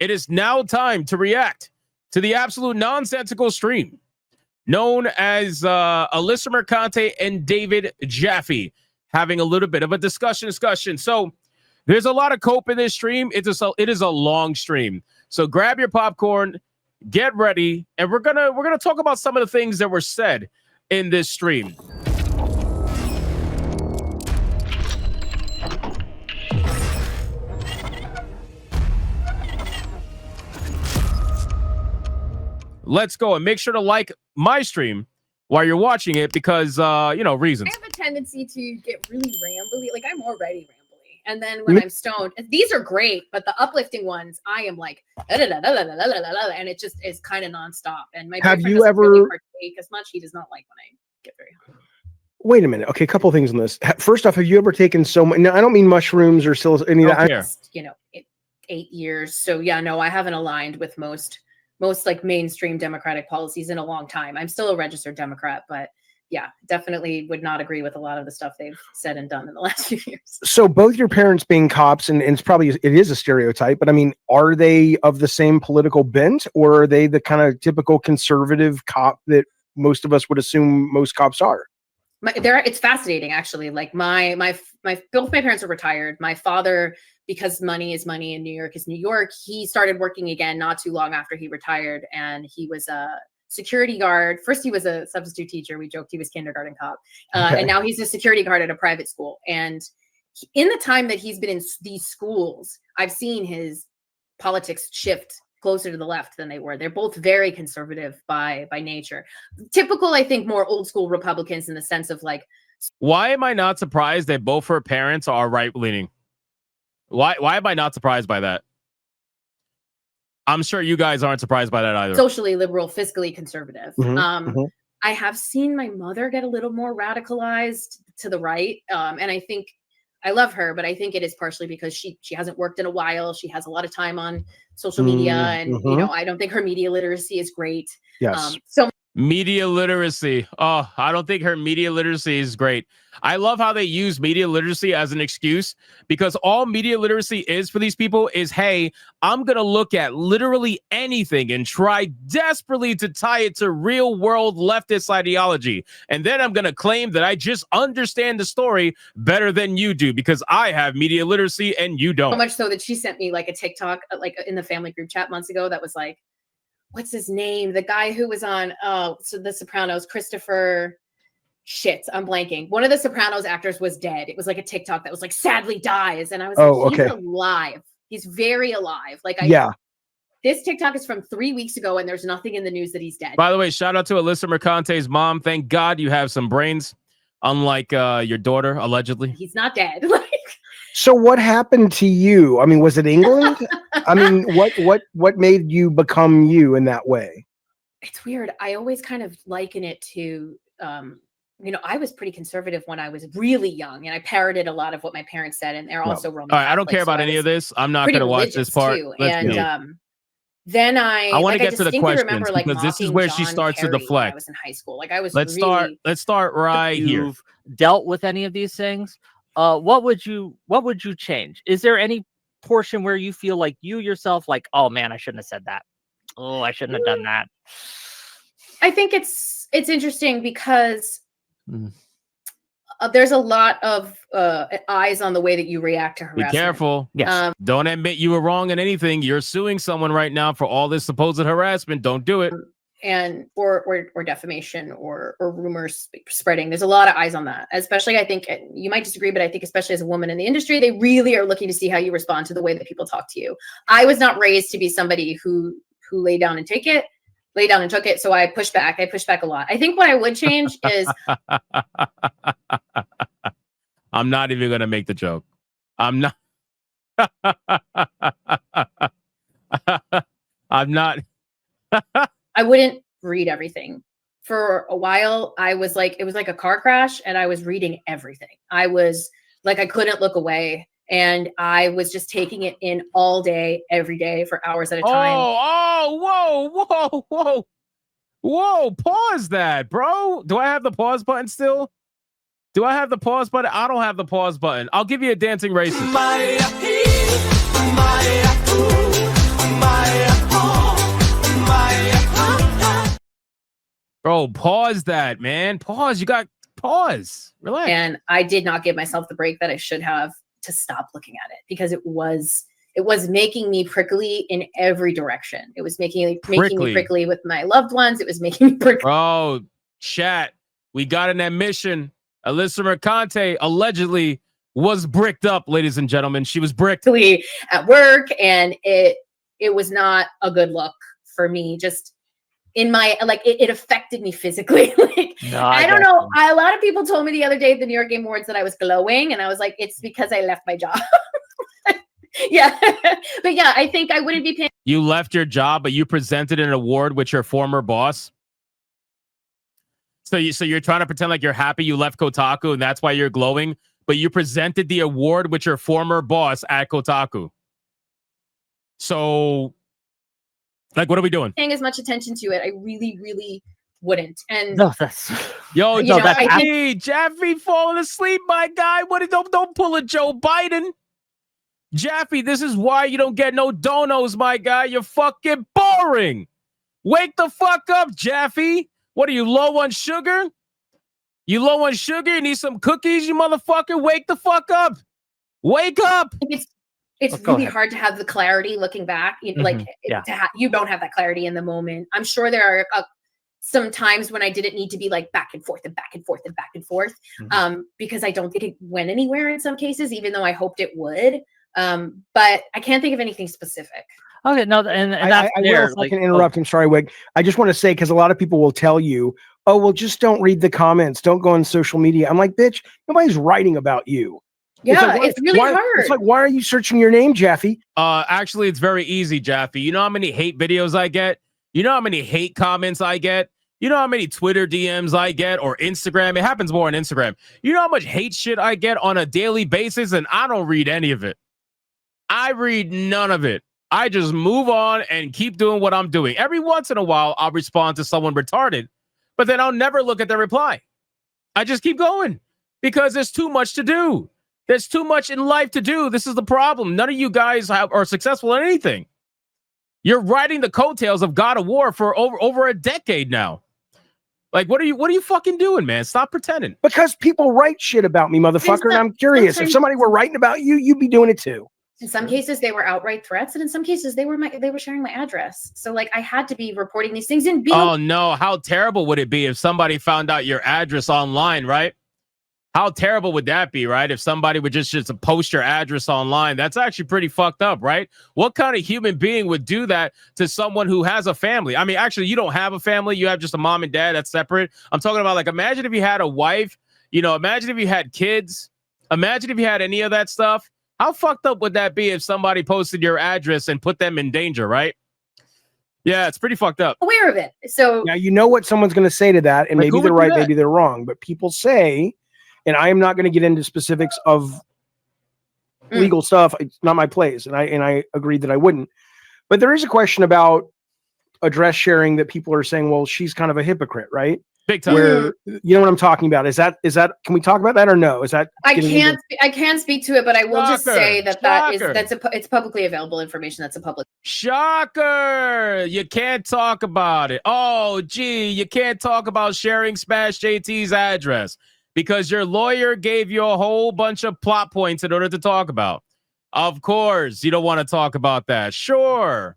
It is now time to react to the absolute nonsensical stream known as Alyssa Mercante and David Jaffe having a little bit of a discussion. So there's a lot of cope in this stream. It is a long stream. So grab your popcorn, get ready, and we're gonna talk about some of the things that were said in this stream. Let's go, and make sure to like my stream while you're watching it because, reasons. I have a tendency to get really rambly. Like, I'm already rambly. And then when I'm stoned, these are great, but the uplifting ones, I am like, and it just is kind of nonstop. And my boyfriend doesn't really partake as much. He does not like when I get very high. Wait a minute. Okay, a couple of things on this. First off, have you ever taken so much? No, I don't mean mushrooms or any of that. 8 years. So yeah, no, I haven't aligned with most like mainstream Democratic policies in a long time. I'm still a registered Democrat, but yeah, definitely would not agree with a lot of the stuff they've said and done in the last few years. So both your parents being cops, and it is a stereotype, but I mean, are they of the same political bent, or are they the kind of typical conservative cop that most of us would assume most cops are? It's fascinating, actually. Like both my parents are retired. My father, because money is money and New York is New York, he started working again not too long after he retired, and he was a security guard. First, he was a substitute teacher. We joked he was kindergarten cop, and now he's a security guard at a private school. And in the time that he's been in these schools, I've seen his politics shift closer to the left than they were. They're both very conservative by nature. Typical, I think, more old school Republicans in the sense of like. Why am I not surprised that both her parents are right leaning? Why am I not surprised by that? I'm sure you guys aren't surprised by that either. Socially liberal, fiscally conservative. I have seen my mother get a little more radicalized to the right. And I think I love her, but I think it is partially because she hasn't worked in a while. She has a lot of time on social media, and I don't think her media literacy is great. Yes. Media literacy. Oh, I don't think her media literacy is great. I love how they use media literacy as an excuse, because all media literacy is for these people is, hey, I'm going to look at literally anything and try desperately to tie it to real world leftist ideology. And then I'm going to claim that I just understand the story better than you do because I have media literacy and you don't. So much so that she sent me like a TikTok, like in the family group chat months ago, that was like, what's his name? The guy who was on The Sopranos, Christopher. Shit, I'm blanking. One of the Sopranos actors was dead. It was like a TikTok that was like, sadly dies. And I was like, he's alive. He's very alive. Like, this TikTok is from 3 weeks ago, and there's nothing in the news that he's dead. By the way, shout out to Alyssa Mercante's mom. Thank God you have some brains, unlike your daughter, allegedly. He's not dead. So what happened to you? I mean, was it England? I mean, what made you become you in that way? It's weird. I always kind of liken it to, I was pretty conservative when I was really young, and I parroted a lot of what my parents said, and they're also Roman All right, I don't care about any of this. I'm not going to watch this part. Then I want to get to the questions, because this is where she starts to deflect. I was in high school. Like, I was. Let's start right here. You've dealt with any of these things? What would you change? Is there any portion where you feel like you yourself, like, oh man, I shouldn't have said that. Oh, I shouldn't have done that. I think it's interesting because there's a lot of eyes on the way that you react to harassment. Be careful. Yes. Don't admit you were wrong in anything. You're suing someone right now for all this supposed harassment. Don't do it. And or defamation or rumors spreading. There's a lot of eyes on that. Especially, I think you might disagree, but I think especially as a woman in the industry, they really are looking to see how you respond to the way that people talk to you. I was not raised to be somebody who lay down and took it. So I pushed back. I pushed back a lot. I think what I would change is I'm not even going to make the joke. I'm not. I'm not. I wouldn't read everything. For a while, I was like, it was like a car crash, and I was reading everything. I was like, I couldn't look away, and I was just taking it in all day, every day, for hours at a time. Whoa! Pause that, bro. Do I have the pause button still? Do I have the pause button? I don't have the pause button. I'll give you a dancing racist. Bro, pause that, man. Pause. You got pause. Relax. And I did not give myself the break that I should have to stop looking at it, because it was making me prickly in every direction. It was making me prickly with my loved ones. It was making me prickly. Bro, chat. We got an admission. Alyssa Mercante allegedly was bricked up, ladies and gentlemen. She was bricked At work, and it was not a good look for me. Just in my, like, it affected me physically. Like, No, I don't know. A lot of people told me the other day at the New York Game Awards that I was glowing, and I was like, it's because I left my job. Yeah. But yeah, I think I wouldn't be paying. You left your job, but you presented an award with your former boss. So you're trying to pretend like you're happy you left Kotaku and that's why you're glowing, but you presented the award with your former boss at Kotaku. So, like, what are we doing? Paying as much attention to it. I really, really wouldn't. And No, that's Yo, You know, Jeffy falling asleep, my guy. Don't pull a Joe Biden. Jaffe, this is why you don't get no donos, my guy. You're fucking boring. Wake the fuck up, Jaffe. What are you, low on sugar? You low on sugar? You need some cookies, you motherfucker? Wake the fuck up. Wake up. it's Go really ahead. hard to have the clarity looking back. You know, Mhm, like yeah. you don't have that clarity in the moment. I'm sure there are some times when I didn't need to be like back and forth and back and forth and back and forth, because I don't think it went anywhere in some cases, even though I hoped it would. But I can't think of anything specific. Okay, no, and that's I will, fair. if I Like, can interrupt. I'm sorry, Wig. I just want to say, because a lot of people will tell you, oh, well, just don't read the comments. Don't go on social media. I'm like, bitch, nobody's writing about you. Yeah, like, it's really hard. It's like, why are you searching your name, Jaffe? Actually, it's very easy, Jaffe. You know how many hate videos I get? You know how many hate comments I get? You know how many Twitter DMs I get, or Instagram? It happens more on Instagram. You know how much hate shit I get on a daily basis, and I don't read any of it. I read none of it. I just move on and keep doing what I'm doing. Every once in a while, I'll respond to someone retarded, but then I'll never look at their reply. I just keep going because there's too much to do. There's too much in life to do. This is the problem. None of you guys are successful in anything. You're riding the coattails of God of War for over a decade now. Like, what are you fucking doing, man? Stop pretending. Because people write shit about me, motherfucker. And I'm curious, if somebody were writing about you, you'd be doing it too. In some cases, they were outright threats, and in some cases, they were sharing my address. So, like, I had to be reporting these things and being. Oh no! How terrible would it be if somebody found out your address online, right? How terrible would that be, right? If somebody would just post your address online, that's actually pretty fucked up, right? What kind of human being would do that to someone who has a family? I mean, actually, you don't have a family. You have just a mom and dad. That's separate. I'm talking about, like, imagine if you had a wife. You know, imagine if you had kids. Imagine if you had any of that stuff. How fucked up would that be if somebody posted your address and put them in danger, right? Yeah, it's pretty fucked up. Aware of it. So now you know what someone's going to say to that, and Like, maybe they're right, maybe they're wrong. But people say, and I am not going to get into specifics of legal stuff. It's not my place, and I agreed that I wouldn't. But there is a question about address sharing that people are saying, well, she's kind of a hypocrite, right? Big time. Where, you know what I'm talking about? Is that? Can we talk about that or no? Is that? I can't speak to it, but I will just say that it's publicly available information. That's a public. Shocker! You can't talk about it. Oh, gee, you can't talk about sharing Smash JT's address because your lawyer gave you a whole bunch of plot points in order to talk about. Of course, you don't want to talk about that. Sure.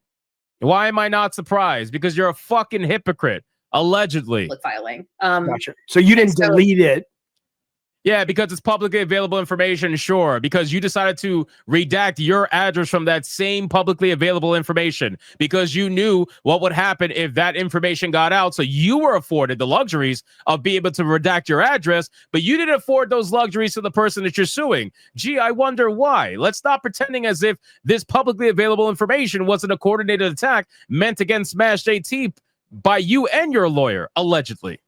Why am I not surprised? Because you're a fucking hypocrite. Allegedly. Filing. Gotcha. So you didn't delete it. Yeah, because it's publicly available information, sure. Because you decided to redact your address from that same publicly available information because you knew what would happen if that information got out. So you were afforded the luxuries of being able to redact your address, but you didn't afford those luxuries to the person that you're suing. Gee, I wonder why. Let's stop pretending as if this publicly available information wasn't a coordinated attack meant against Smash JT by you and your lawyer, allegedly.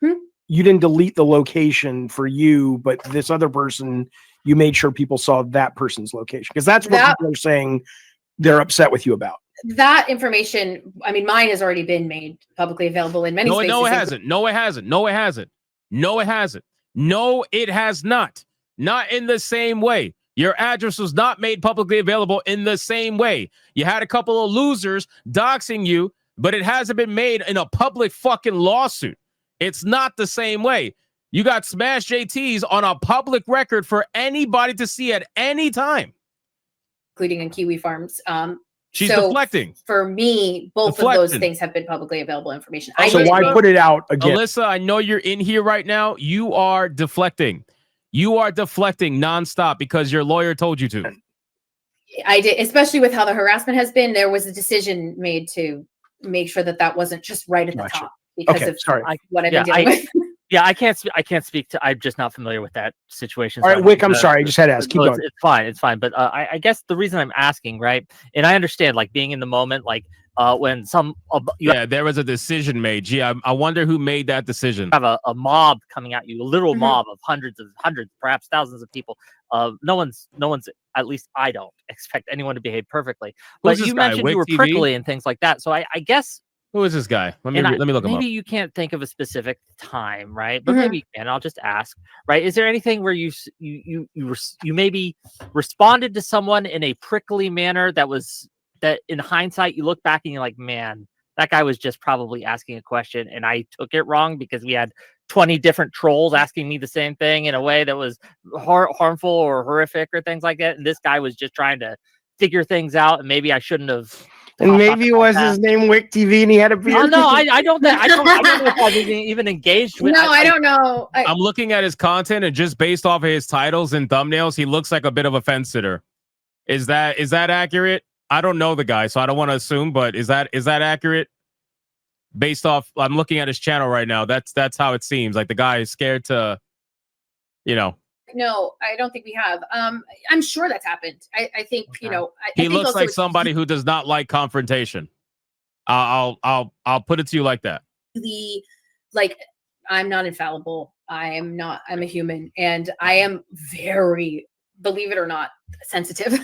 You didn't delete the location for you, but this other person, you made sure people saw that person's location. Because that's what people are saying they're upset with you about. That information, I mean, mine has already been made publicly available in many spaces. No, it hasn't. No, it hasn't. No, it hasn't. No, it hasn't. No, it has not. Not in the same way. Your address was not made publicly available in the same way. You had a couple of losers doxing you, but it hasn't been made in a public fucking lawsuit. It's not the same way. You got smash JTs on a public record for anybody to see at any time, including in Kiwi Farms. She's so deflecting. For me, both of those things have been publicly available information. So why put it out again? Alyssa, I know you're in here right now. You are deflecting. You are deflecting nonstop because your lawyer told you to. I did, especially with how the harassment has been. There was a decision made to make sure that that wasn't just right at the top because of what I've been dealing with. Yeah, I can't speak to. I'm just not familiar with that situation. All right, Wick, I'm sorry. I just had to ask. Keep going. It's fine. It's fine. But I guess the reason I'm asking, right, and I understand, like, being in the moment, like, when there was a decision made. Gee, I wonder who made that decision. Have a mob coming at you, a literal mob of hundreds, perhaps thousands of people. No one's. At least I don't expect anyone to behave perfectly. But you mentioned you were prickly and things like that. So I guess. Who is this guy? Let me look him up. Maybe you can't think of a specific time, right? But maybe you can. I'll just ask, right? Is there anything where you maybe responded to someone in a prickly manner that in hindsight you look back and you're like, man, that guy was just probably asking a question and I took it wrong because we had 20 different trolls asking me the same thing in a way that was harmful or horrific or things like that, and this guy was just trying to figure things out, and maybe I shouldn't have. And maybe it was his name Wick TV and he had a beard. Oh, no, I don't know if I've even engaged with. No, I don't know. I'm looking at his content, and just based off of his titles and thumbnails, he looks like a bit of a fence sitter. Is that accurate? I don't know the guy, so I don't want to assume, but is that accurate? Based off, I'm looking at his channel right now. That's how it seems. Like the guy is scared to, No, I don't think we have. I'm sure that's happened. I think, he looks like somebody who does not like confrontation. I'll put it to you like that. I'm not infallible. I'm a human, and I am very, believe it or not, sensitive.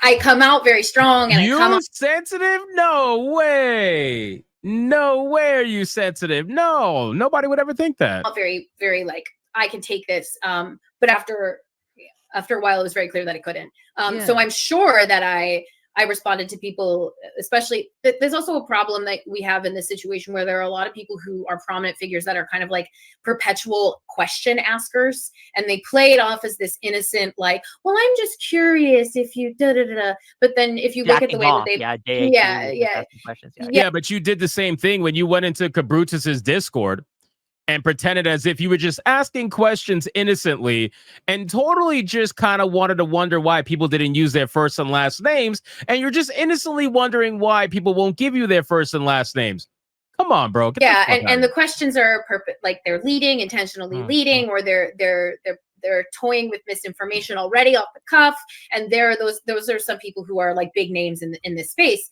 I come out very strong, and you're sensitive? No way. No way are you sensitive. No, nobody would ever think that. Very, very I can take this. But after a while, it was very clear that I couldn't. So I'm sure that I responded to people, especially there's also a problem that we have in this situation where there are a lot of people who are prominent figures that are kind of like perpetual question askers, and they play it off as this innocent, like, well, I'm just curious if you da-da-da-da. But then if you look at the way that they but you did the same thing when you went into Cabrutus's Discord and pretended as if you were just asking questions innocently and totally just kind of wanted to wonder why people didn't use their first and last names. And you're just innocently wondering why people won't give you their first and last names. Come on, bro. And the questions are they're intentionally leading, or they're toying with misinformation already off the cuff. And those are some people who are like big names in this space.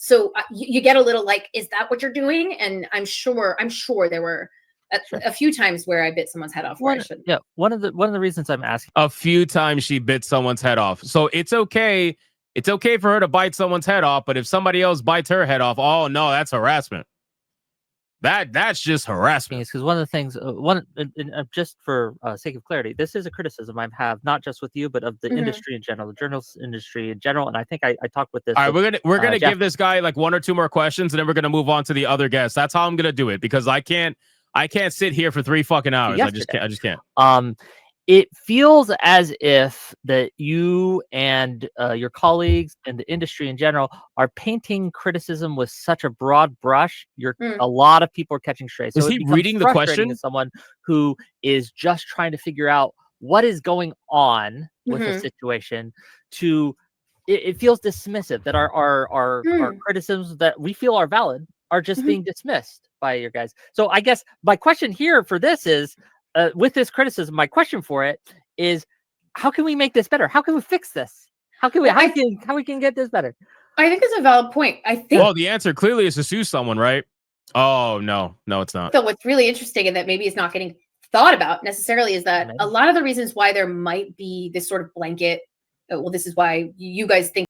So you get a little like, is that what you're doing? And I'm sure there were a few times where I bit someone's head off. One of the reasons I'm asking. A few times she bit someone's head off. So it's okay. It's okay for her to bite someone's head off. But if somebody else bites her head off, oh no, that's harassment. That's just harassment. Because one of the things, just for sake of clarity, this is a criticism I have not just with you, but of the industry in general, the journalist industry in general. And I think I talked with this. All right, we're gonna give this guy like one or two more questions, and then we're gonna move on to the other guests. That's how I'm gonna do it, because I can't sit here for 3 fucking hours. I just can't. It feels as if that you and your colleagues and the industry in general are painting criticism with such a broad brush. A lot of people are catching strays. So is he reading the question? As someone who is just trying to figure out what is going on with the situation, it feels dismissive that our criticisms that we feel are valid are just being dismissed by your guys. So I guess my question here for this is, with this criticism, my question for it is, how can we make this better? How can we fix this? How can we get this better? I think it's a valid point. I think. Well, the answer clearly is to sue someone, right? Oh no, it's not. So what's really interesting, and that maybe is not getting thought about necessarily, is that a lot of the reasons why there might be this sort of blanket. Well, this is why you guys think